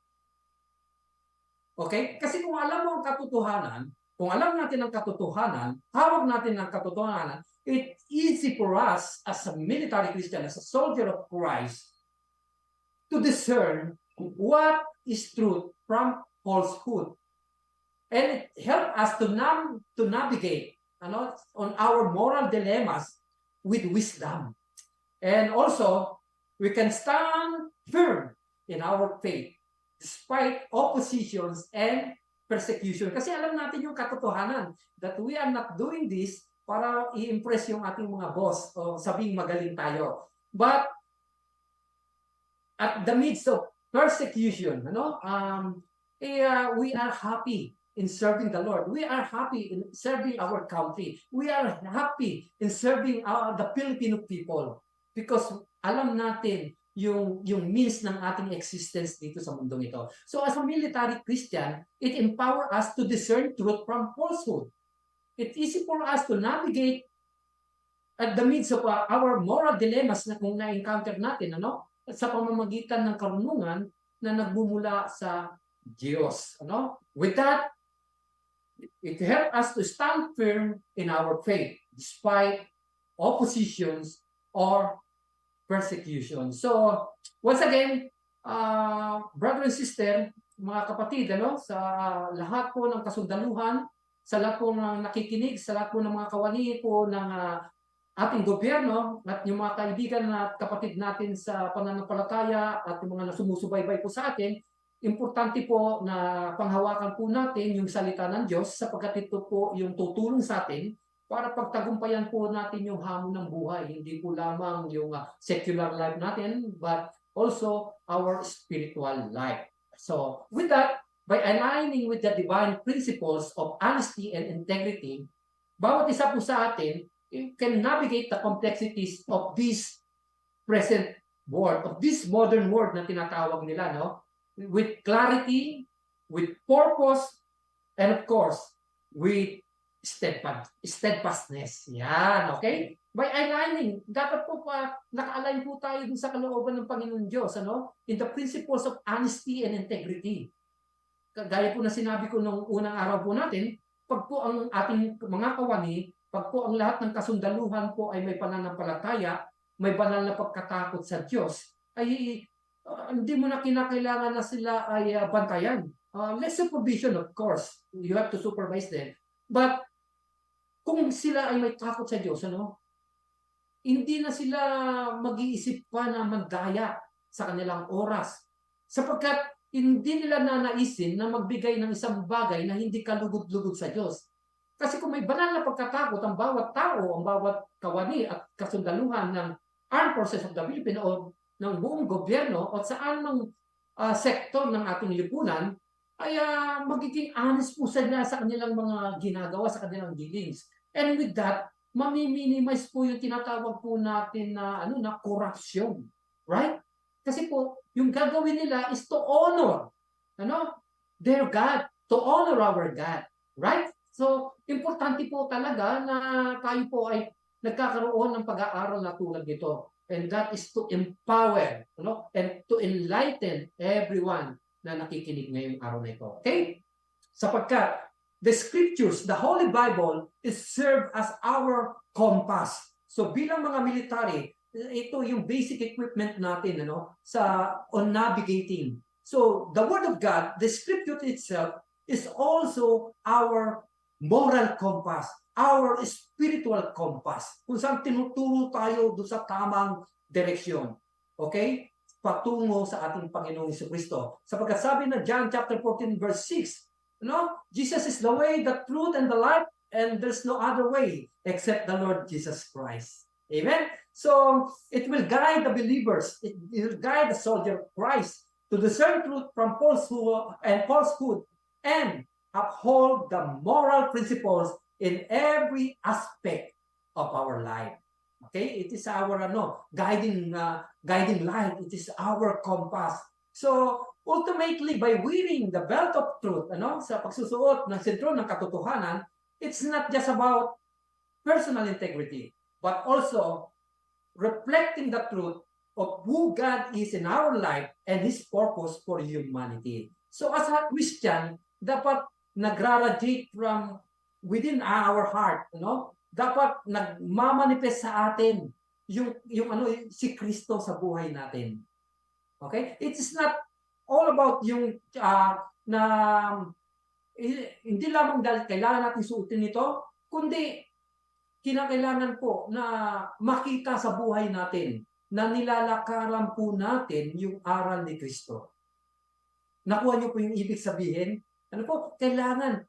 Okay? Kasi kung alam mo ang katotohanan, kung alam natin ang katotohanan, hawak natin ang katotohanan, it's easy for us as a military Christian, as a soldier of Christ, to discern what is truth from falsehood. And it helps us to navigate on our moral dilemmas with wisdom. And also, we can stand firm in our faith despite oppositions and persecution. Kasi alam natin yung katotohanan that we are not doing this para i-impress yung ating mga boss o sabing magaling tayo. But at the midst of persecution, we are happy in serving the Lord. We are happy in serving our country. We are happy in serving the Filipino people because alam natin yung means ng ating existence dito sa mundong ito. So as a military Christian, it empower us to discern truth from falsehood. It's easy for us to navigate at the midst of our moral dilemmas na kung na-encounter natin, ano? Sa pamamagitan ng karunungan na nagmumula sa Diyos, ano? With that, it helps us to stand firm in our faith despite oppositions or persecution. So, once again, brother and sister, mga kapatid, ano, sa lahat po ng kasundaluhan, sa lahat po ng nakikinig, sa lahat po ng mga kawani po ng ating gobyerno at yung mga kaibigan at kapatid natin sa pananampalataya at yung mga sumusubaybay po sa atin, importante po na panghawakan po natin yung salita ng Diyos sapagkat ito po yung tutulong sa atin para pagtagumpayan po natin yung hamon ng buhay. Hindi po lamang yung secular life natin, but also our spiritual life. So, with that, by aligning with the divine principles of honesty and integrity, bawat isa po sa atin can navigate the complexities of this present world, of this modern world na tinatawag nila, no? With clarity, with purpose, and of course, with steadfastness. Yan, okay? By aligning, dapat po pa naka-align po tayo dun sa kalooban ng Panginoon Diyos, ano? In the principles of honesty and integrity. Gaya po na sinabi ko nung unang araw po natin, pag po ang ating mga kawani, pag po ang lahat ng kasundaluhan po ay may pananampalataya, may banal na pagkatakot sa Diyos, ay hindi mo na kinakailangan na sila ay bantayan. Less supervision, of course. You have to supervise them. But kung sila ay may takot sa Diyos, ano, hindi na sila mag-iisip pa na magdaya sa kanilang oras. Sapagkat hindi nila nanaisin na magbigay ng isang bagay na hindi kalugod-lugod sa Diyos. Kasi kung may banal na pagkatakot ang bawat tao, ang bawat kawani at kasundaluhan ng Armed Forces of the Philippines o ng buong gobyerno o saan mang sektor ng ating lipunan, ay magiging honest po sila sa kanilang mga ginagawa, sa kanilang dealings. And with that, mami-minimize po yung tinatawag po natin na corruption. Right? Kasi po, yung gagawin nila is to honor their God, to honor our God. Right? So, importante po talaga na tayo po ay nagkakaroon ng pag-aaral na tulad nito. And that is to empower, and to enlighten everyone na nakikinig ngayong araw na ito. Okay? Sapagkat the scriptures, the Holy Bible, is served as our compass. So, bilang mga military, ito yung basic equipment natin on navigating. So, the Word of God, the scripture itself, is also our moral compass, our spiritual compass, kung saan tinuturo tayo doon sa tamang direksyon. Okay? Patungo sa ating Panginoong Jesucristo. Sapagkat sabi na John chapter 14 verse 6, Jesus is the way, the truth, and the life, and there's no other way except the Lord Jesus Christ. Amen? So, it will guide the believers, it will guide the soldier of Christ to discern truth from falsehood, and uphold the moral principles in every aspect of our life. Okay? It is our guiding light. It is our compass. So, ultimately, by wearing the belt of truth, sa pagsusuot ng sentro ng katotohanan, it's not just about personal integrity, but also reflecting the truth of who God is in our life and His purpose for humanity. So, as a Christian, dapat nagra-radiate from within our heart, dapat nagmamanifest sa atin yung si Kristo sa buhay natin. Okay? It is not all about yung hindi lamang dahil kailangan natin suotin ito, kundi kinakailangan po na makita sa buhay natin na nilalakaran po natin yung aral ni Kristo. Nakuha niyo po yung ibig sabihin? Kailangan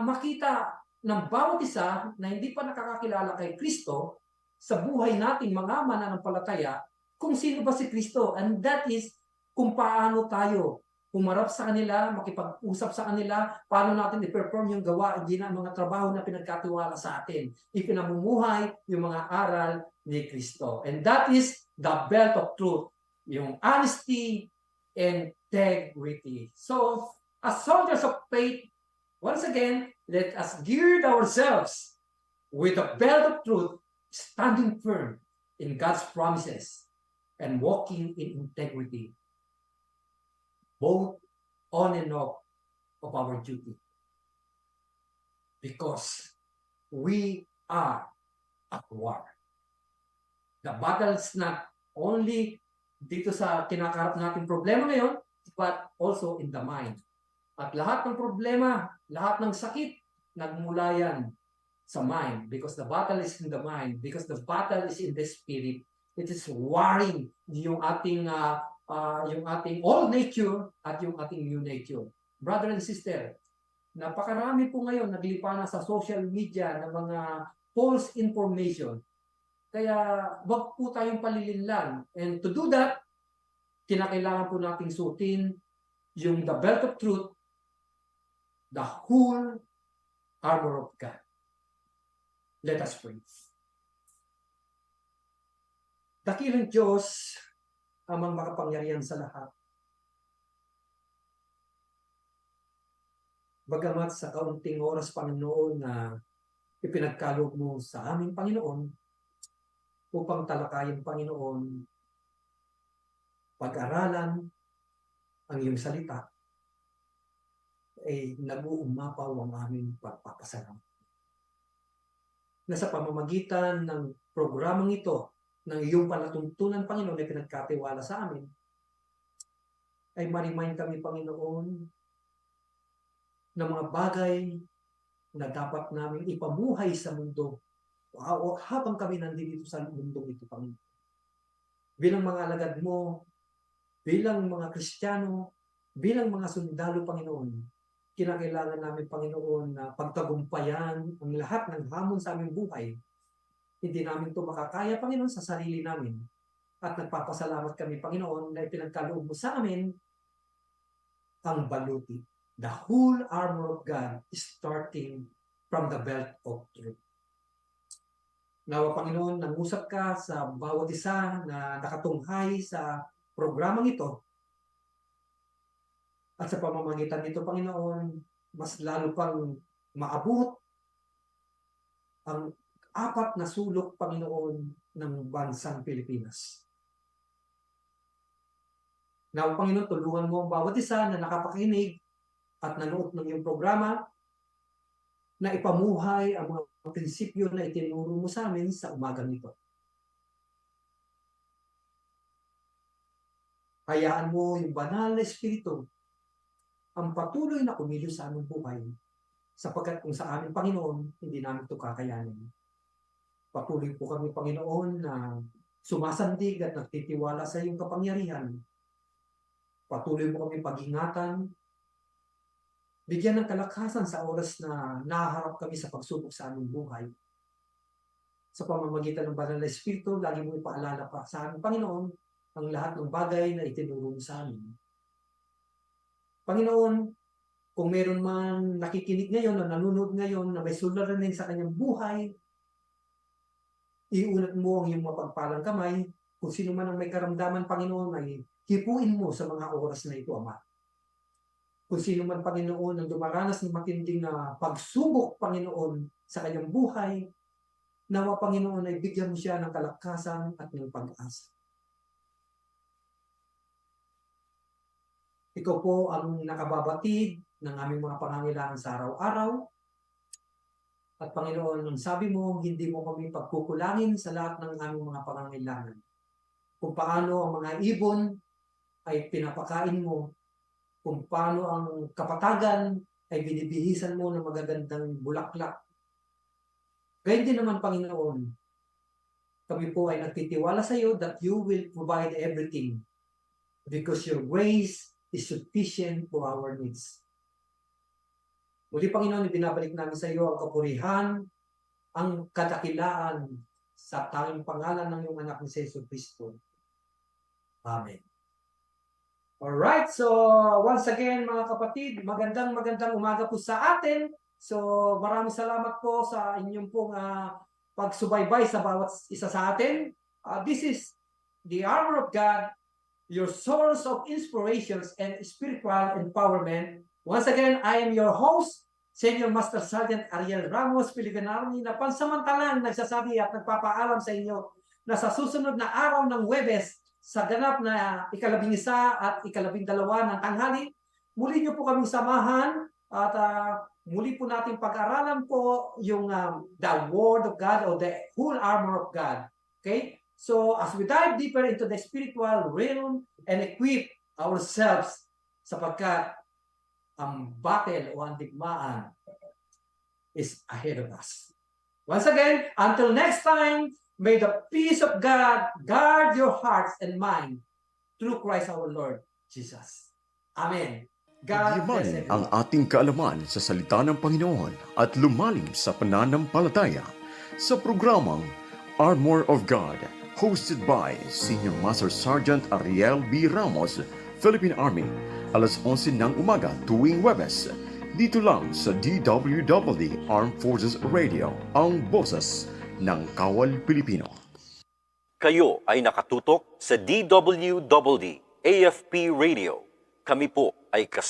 makita ng bawat isa na hindi pa nakakakilala kay Kristo sa buhay nating mga mananampalataya kung sino ba si Kristo. And that is kung paano tayo humarap sa kanila, makipag-usap sa kanila, paano natin i-perform yung gawain, mga trabaho na pinagkatiwala sa atin. Ipinamumuhay yung mga aral ni Kristo. And that is the belt of truth. yung honesty, integrity. So, as soldiers of faith, once again, let us gird ourselves with a belt of truth, standing firm in God's promises and walking in integrity, both on and off of our duty. Because we are at war. The battle is not only dito sa kinakarap nating problema ngayon, but also in the mind. At lahat ng problema, lahat ng sakit, nagmula yan sa mind. Because the battle is in the mind. Because the battle is in the spirit. It is warring yung ating old nature at yung ating new nature. Brother and sister, napakarami po ngayon naglipa na sa social media ng mga false information. Kaya wag po tayong palilinlang. And to do that, kinakailangan po nating suotin yung the belt of truth, the whole armor of God. Let us pray. Dakilang Diyos, amang makapangyarihan sa lahat. Bagamat sa kaunting oras, Panginoon, na ipinagkaloob mo sa aming Panginoon, upang talakayin, Panginoon, pag-aralan ang iyong salita, ay nag-uumapaw ang aming pagpapasalamat. Na sa pamamagitan ng programang ito, ng iyong palatuntunan, Panginoon, na pinagkatiwala sa amin, ay ma-remind kami, Panginoon, ng mga bagay na dapat namin ipamuhay sa mundo habang kami nandito sa mundong ito, Panginoon. Bilang mga alagad mo, bilang mga Kristiyano, bilang mga sundalo, Panginoon, kinakailangan namin, Panginoon, na pagtagumpayan ang lahat ng hamon sa aming buhay. Hindi namin ito makakaya, Panginoon, sa sarili namin. At nagpapasalamat kami, Panginoon, na ipinagkaloob mo sa amin ang baluti. The whole armor of God is starting from the belt of truth. Nawa, Panginoon, nangusap ka sa bawat isa na nakatunghay sa programang ito. At sa pamamagitan nito, Panginoon, mas lalo pang maabot ang 4 na sulok, Panginoon, ng bansang Pilipinas. Nawa, Panginoon, tulungan mo ang bawat isa na nakapakinig at nanood ng iyong programa na ipamuhay ang mga prinsipyo na itinuro mo sa amin sa umagang ito. Hayaan mo yung banal na Espiritu ang patuloy na kumilos sa aming buhay, sapagkat kung sa aming Panginoon, hindi namin ito kakayanin. Patuloy po kami, Panginoon, na sumasandig at nagtitiwala sa iyong kapangyarihan. Patuloy mo kami pag-ingatan, bigyan ng kalakasan sa oras na nahaharap kami sa pagsubok sa aming buhay. Sa pamamagitan ng banal na Espiritu, lagi mo ipaalala pa sa aming Panginoon ang lahat ng bagay na itinuro mo sa amin. Panginoon, kung meron man nakikinig ngayon o nanonood ngayon na may suliranin sa kanyang buhay, iunat mo ang iyong mapagpalang kamay. Kung sino man ang may karamdaman, Panginoon, ay hipuin mo sa mga oras na ito, Ama. Kung sino man, Panginoon, ang dumaranas ng matinding na pagsubok, Panginoon, sa kanyang buhay, nawa, Panginoon, ay bigyan mo siya ng kalakasan at ng pag-asa. Ikaw po ang nakababatid ng aming mga pangangailangan sa araw-araw. At Panginoon, ang sabi mo, hindi mo kami pagkukulangin sa lahat ng aming mga pangangailangan. Kung paano ang mga ibon ay pinapakain mo, kung paano ang kapatagan ay binibihisan mo ng magagandang bulaklak. Gayun din naman, Panginoon, kami po ay nagtitiwala sa iyo that you will provide everything because your grace is sufficient for our needs. Muli, Panginoon, ibinabalik namin sa iyo ang kapurihan, ang kadakilaan sa tanging pangalan ng iyong anak ni Jesu Cristo. Amen. Alright, so once again mga kapatid, magandang umaga po sa atin. So maraming salamat po sa inyong pong pagsubaybay sa bawat isa sa atin. This is the armor of God, your source of inspirations and spiritual empowerment. Once again, I am your host, Senior Master Sergeant Ariel Ramos, Philippine Army, na pansamantalang nagsasabi at nagpapaalam sa inyo na sa susunod na araw ng Huwebes, sa ganap na ika-11 at ika-12 ng tanghali, muli niyo po kaming samahan at muli po natin pag-aralan po yung the Word of God or the whole armor of God. Okay? So as we dive deeper into the spiritual realm and equip ourselves sapagkat ang battle o ang digmaan is ahead of us. Once again, until next time, may the peace of God guard your hearts and mind through Christ our Lord Jesus. Amen. God bless Pagyaman everyone. ang ating kaalaman sa salita ng Panginoon at lumalim sa pananampalataya sa programang Armor of God, hosted by Senior Master Sergeant Ariel B. Ramos, Philippine Army, alas 11 ng umaga tuwing Huwebes, dito lang sa DWWD Armed Forces Radio, ang boses ng Kawal Pilipino. Kayo ay nakatutok sa DWWD AFP Radio. Kami po ay kasama